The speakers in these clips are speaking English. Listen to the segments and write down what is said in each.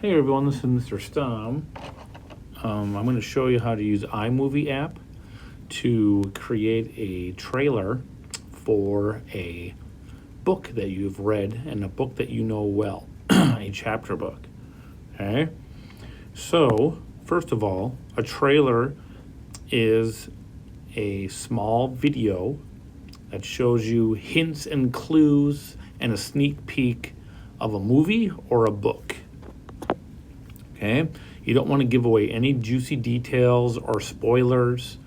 Hey everyone, this is Mr. Stom. I'm going to show you how to use iMovie app to create a trailer for a book that you've read and a book that you know well, a chapter book. Okay? So, first of all, a trailer is a small video that shows you hints and clues and a sneak peek of a movie or a book. Okay, you don't want to give away any juicy details or spoilers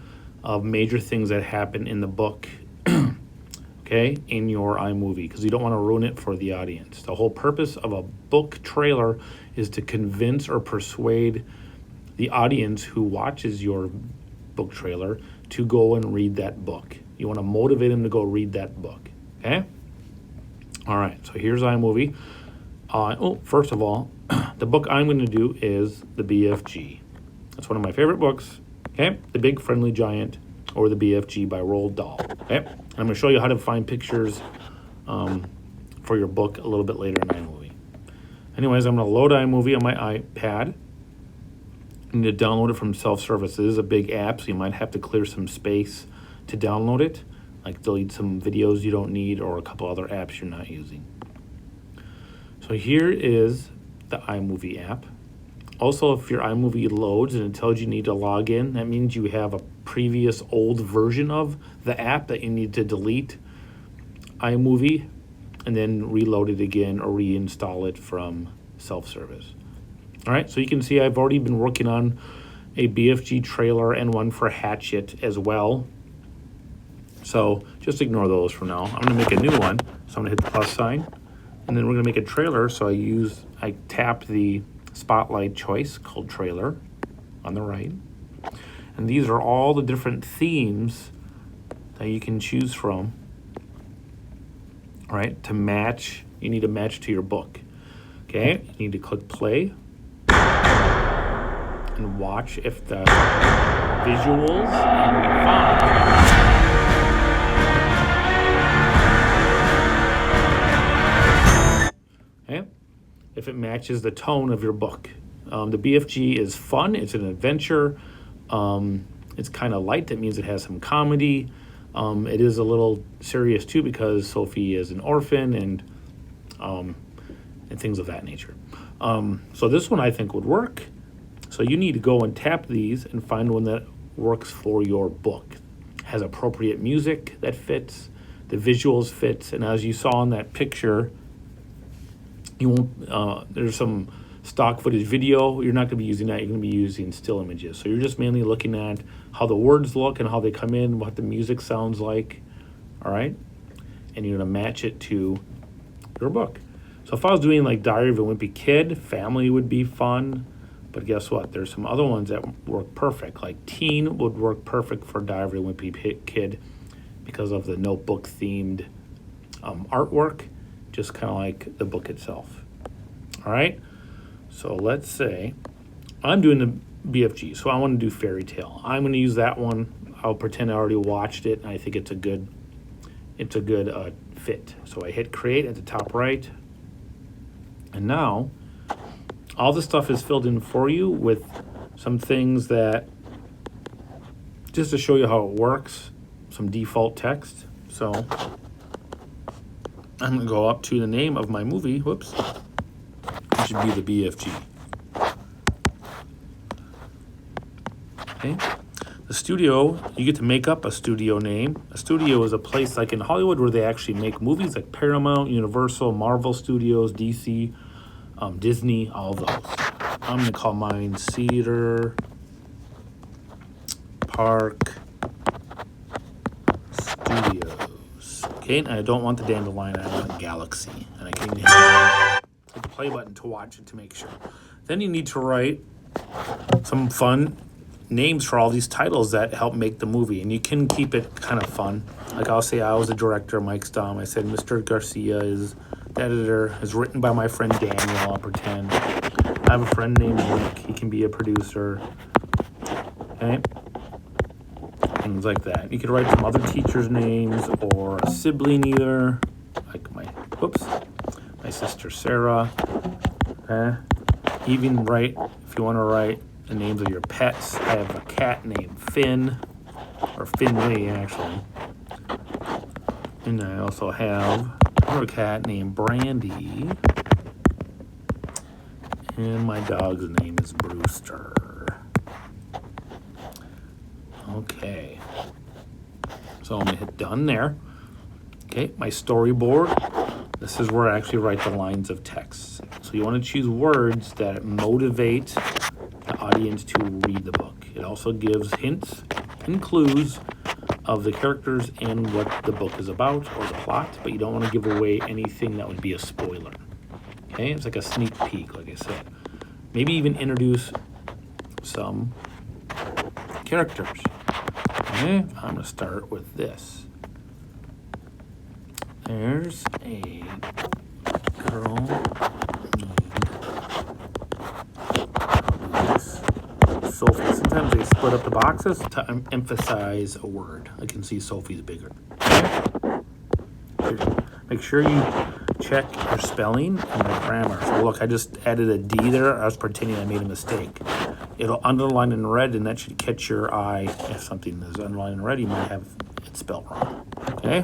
of major things that happen in the book, okay, in your iMovie, because you don't want to ruin it for the audience. The whole purpose of a book trailer is to convince or persuade the audience who watches your book trailer to go and read that book. You want to motivate them to go read that book, okay? All right, so here's iMovie. First of all, the book I'm going to do is The BFG. That's one of my favorite books, okay? The Big Friendly Giant, or The BFG by Roald Dahl, okay? And I'm going to show you how to find pictures for your book a little bit later in iMovie. Anyways, I'm going to load iMovie on my iPad. You need to download it from self-service. This is a big app, so you might have to clear some space to download it, like delete some videos you don't need or a couple other apps you're not using. So here is the iMovie app. Also, if your iMovie loads and it tells you need to log in, that means you have a previous old version of the app that you need to delete iMovie and then reload it again or reinstall it from self-service. All right, so you can see I've already been working on a BFG trailer and one for Hatchet as well. So just ignore those for now. I'm gonna make a new one. So I'm gonna hit the plus sign. And then we're gonna make a trailer, so I tap the spotlight choice called trailer on the right. And these are all the different themes that you can choose from, all right, to match. You need to match to your book, okay? You need to click play and watch if the visuals and the font if it matches the tone of your book. The BFG is fun. It's an adventure. It's kind of light. That means it has some comedy. It is a little serious too because Sophie is an orphan and things of that nature. So this one I think would work. So you need to go and tap these and find one that works for your book. Has appropriate music that fits. The visuals fits. And as you saw in that picture, you won't, there's some stock footage video. You're not going to be using that. You're going to be using still images. So you're just mainly looking at how the words look and how they come in, what the music sounds like, all right? And you're going to match it to your book. So if I was doing like Diary of a Wimpy Kid, family would be fun. But guess what? There's some other ones that work perfect. Like teen would work perfect for Diary of a Wimpy Kid because of the notebook-themed artwork. Just kind of like the book itself. All right, so let's say I'm doing the BFG, so I want to do fairy tale. I'm going to use that one. I'll pretend I already watched it, and I think it's a good fit. So I hit create at the top right, and now all the stuff is filled in for you with some things that just to show you how it works. Some default text. So I'm going to go up to the name of my movie. Whoops. It should be the BFG. Okay. The studio, you get to make up a studio name. A studio is a place like in Hollywood where they actually make movies like Paramount, Universal, Marvel Studios, DC, Disney, all those. I'm going to call mine Cedar Park Studios. Okay, and I don't want the dandelion, I want Galaxy. And I can hit the play button to watch it to make sure. Then you need to write some fun names for all these titles that help make the movie. And you can keep it kind of fun. Like I'll say I was the director, Mike Stom. I said Mr. Garcia is the editor. Is written by my friend Daniel, I'll pretend. I have a friend named Nick. He can be a producer. Okay. Things like that. You could write some other teachers' names or a sibling either, like my sister Sarah. Okay. Even write, if you want to write the names of your pets. I have a cat named Finn, or Finley actually. And I also have another cat named Brandy. And my dog's name is Brewster. Okay. So I'm gonna hit done there. Okay, my storyboard. This is where I actually write the lines of text. So you want to choose words that motivate the audience to read the book. It also gives hints and clues of the characters and what the book is about or the plot, but you don't want to give away anything that would be a spoiler. Okay, it's like a sneak peek, like I said. Maybe even introduce some characters. Okay, I'm going to start with this. There's a girl named Sophie. Sometimes they split up the boxes to emphasize a word. I can see Sophie's bigger. Make sure you check your spelling and your grammar. So look, I just added a D there. I was pretending I made a mistake. It'll underline in red, and that should catch your eye. If something is underlined in red, you might have it spelled wrong. Okay?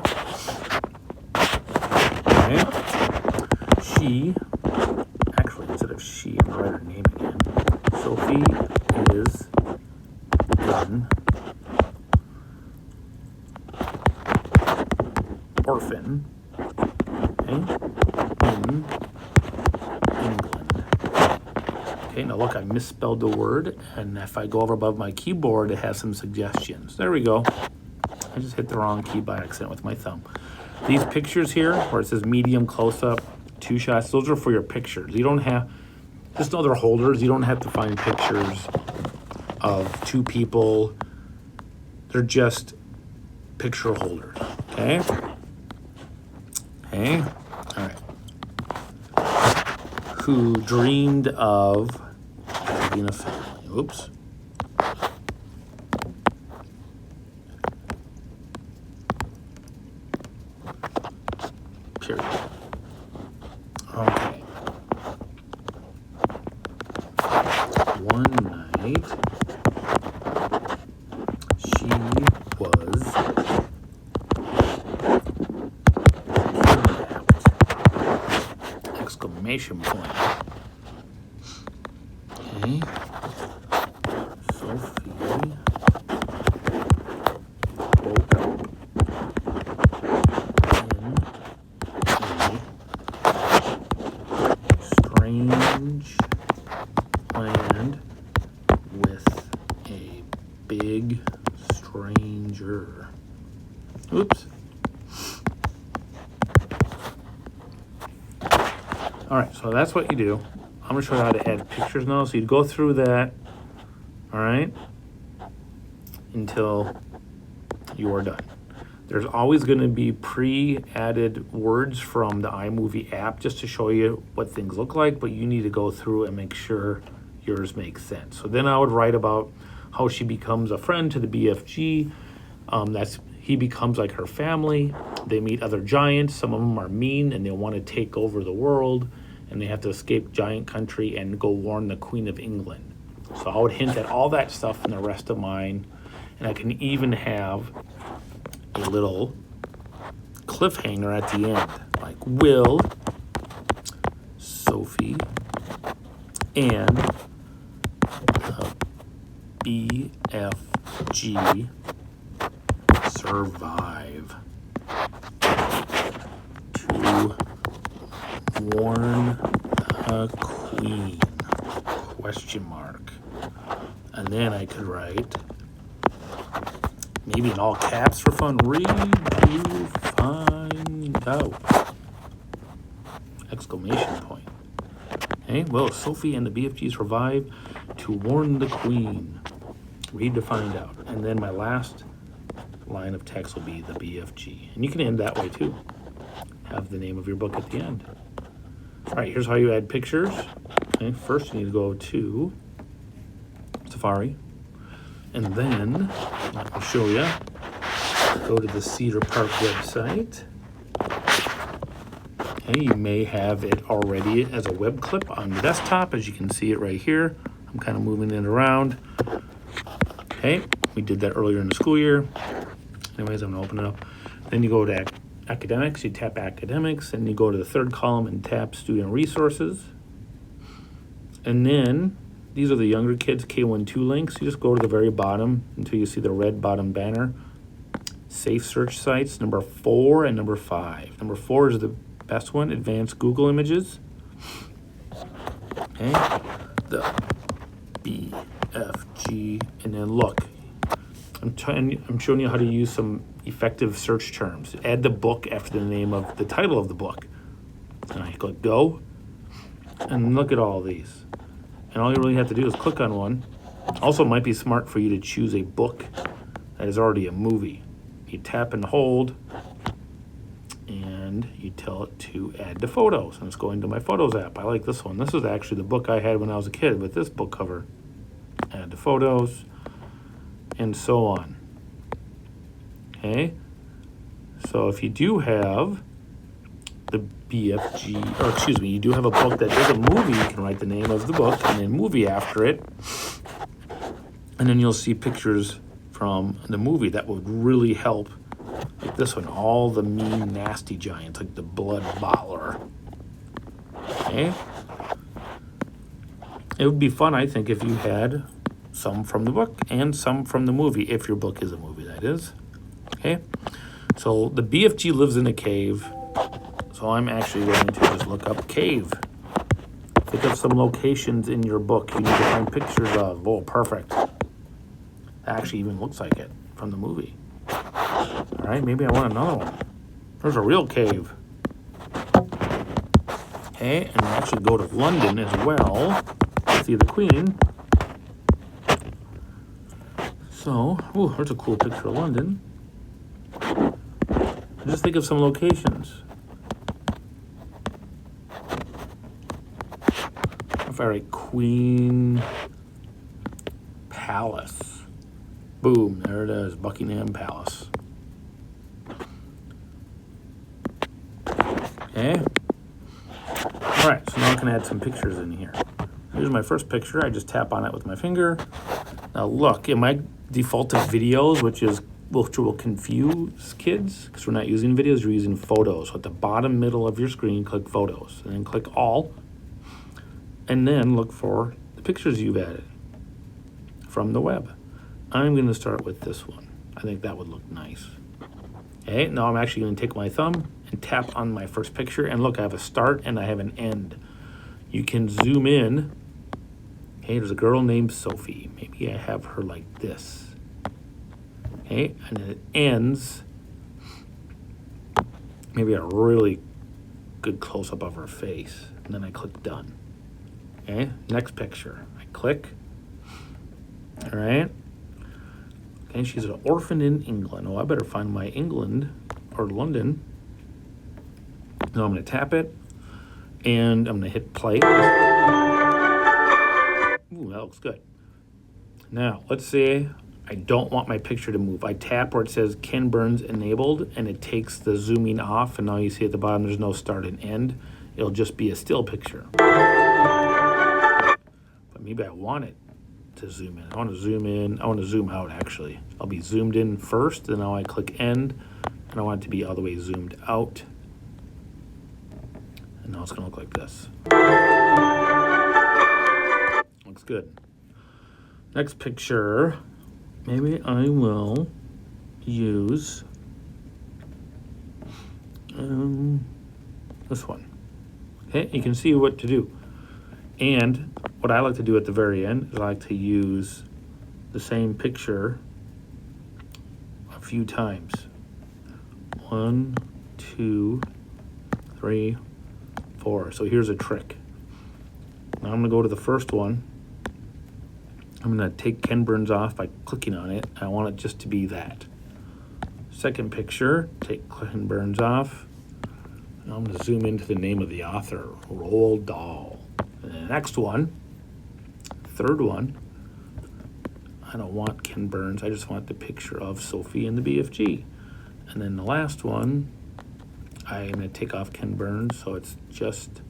She, actually, instead of she, I'm going to write her name again. Sophie is an orphan, okay, in England. Okay, now look, I misspelled the word, and if I go over above my keyboard, it has some suggestions. There we go. I just hit the wrong key by accident with my thumb. These pictures here, where it says medium, close-up, 2 shots, those are for your pictures. You don't have, just know they're holders. You don't have to find pictures of 2 people. They're just picture holders, okay? Okay, all right. Who dreamed of having a family. Oops. Period. Okay. One night, she was kidnapped. Exclamation point. Okay. Sophie woke up in a strange land with a big stranger. Oops. All right, so that's what you do. I'm going to show you how to add pictures now. So you'd go through that, all right, until you are done. There's always going to be pre-added words from the iMovie app just to show you what things look like, but you need to go through and make sure yours makes sense. So then I would write about how she becomes a friend to the BFG. He becomes like her family. They meet other giants. Some of them are mean and they want to take over the world, and they have to escape giant country and go warn the Queen of England. So I would hint at all that stuff in the rest of mine, and I can even have a little cliffhanger at the end, like, will Sophie and the BFG survive to warn the Queen? Question mark. And then I could write, maybe in all caps for fun, read to find out! Exclamation point. Okay, well, Sophie and the BFG survive to warn the Queen. Read to find out. And then my last line of text will be the BFG. And you can end that way too. Have the name of your book at the end. All right, here's how you add pictures. Okay, first you need to go to Safari. And then, I'll show you, go to the Cedar Park website. Okay, you may have it already as a web clip on the desktop, as you can see it right here. I'm kind of moving it around. Okay, we did that earlier in the school year. Anyways, I'm gonna open it up. Then you go to academics, you tap academics, and you go to the third column and tap student resources. And then these are the younger kids, K12 links. You just go to the very bottom until you see the red bottom banner. Safe search sites, number 4 and number 5. Number 4 is the best one, advanced Google images. Okay, the B, F, G, and then look. I'm showing you how to use some effective search terms. Add the book after the name of the title of the book. And I click go, and look at all these. And all you really have to do is click on one. Also, it might be smart for you to choose a book that is already a movie. You tap and hold, and you tell it to add to photos. And it's going to my Photos app. I like this one. This is actually the book I had when I was a kid with this book cover. Add to photos, and so on. Okay? So if you do have the BFG, or excuse me, you do have a book that is a movie, you can write the name of the book and then movie after it. And then you'll see pictures from the movie that would really help. Like this one, all the mean, nasty giants, like the blood bottler. Okay? It would be fun, I think, if you had some from the book and some from the movie, if your book is a movie, that is. Okay? So the BFG lives in a cave. So I'm actually going to just look up cave. Think of some locations in your book you need to find pictures of. Oh, perfect. It actually even looks like it from the movie. All right, maybe I want another one. There's a real cave. Okay, and actually go to London as well. See the Queen. So, ooh, there's a cool picture of London. Just think of some locations. If I write Queen Palace. Boom, there it is, Buckingham Palace. Okay. All right, so now I can add some pictures in here. Here's my first picture. I just tap on it with my finger. Now look, it might default to videos, which will confuse kids because we're not using videos, we're using photos. So at the bottom middle of your screen, click photos, and then click all, and then look for the pictures you've added from the web. I'm going to start with this one. I think that would look nice. Okay, now I'm actually going to take my thumb and tap on my first picture, and look, I have a start and I have an end. You can zoom in. Okay, there's a girl named Sophie. Maybe I have her like this. Okay, and then it ends. Maybe a really good close-up of her face. And then I click done. Okay, next picture. I click. All right. Okay, she's an orphan in England. Oh, I better find my England or London. Now I'm going to tap it, and I'm going to hit play. Ooh, that looks good. Now, let's say I don't want my picture to move. I tap where it says Ken Burns enabled, and it takes the zooming off, and now you see at the bottom there's no start and end. It'll just be a still picture. But maybe I want it to zoom in. I want to zoom in. I want to zoom out, actually. I'll be zoomed in first, and now I click end, and I want it to be all the way zoomed out. And now it's going to look like this. Looks good. Next picture, maybe I will use this one. Okay, you can see what to do. And what I like to do at the very end is I like to use the same picture a few times. 1, 2, 3, 4. So here's a trick. Now I'm going to go to the first one. I'm going to take Ken Burns off by clicking on it. I want it just to be that. Second picture, take Ken Burns off. Now I'm going to zoom into the name of the author, Roald Dahl. And the next one, third one, I don't want Ken Burns. I just want the picture of Sophie and the BFG. And then the last one, I'm going to take off Ken Burns, so it's just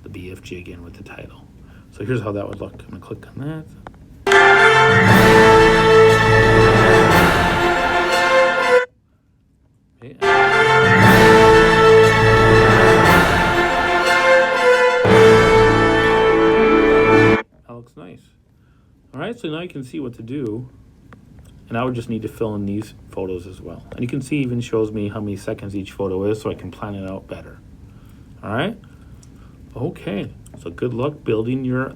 the BFG again with the title. So here's how that would look. I'm going to click on that. Okay. That looks nice. All right, so now you can see what to do. And I would just need to fill in these photos as well. And you can see even shows me how many seconds each photo is, so I can plan it out better. All right? Okay, so good luck building your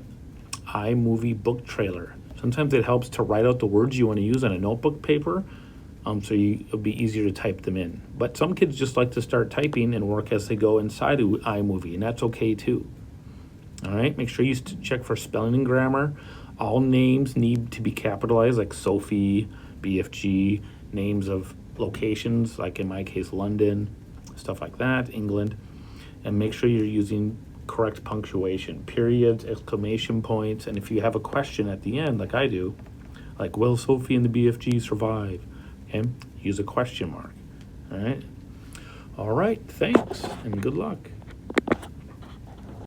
iMovie book trailer. Sometimes it helps to write out the words you want to use on a notebook paper, so it'll be easier to type them in. But some kids just like to start typing and work as they go inside of iMovie, and that's okay too. All right, make sure you check for spelling and grammar. All names need to be capitalized, like Sophie, BFG, names of locations, like in my case, London, stuff like that, England. And make sure you're using correct punctuation, periods, exclamation points, and if you have a question at the end, like I do, like, will Sophie and the BFG survive? Okay, use a question mark. All right, thanks, and good luck.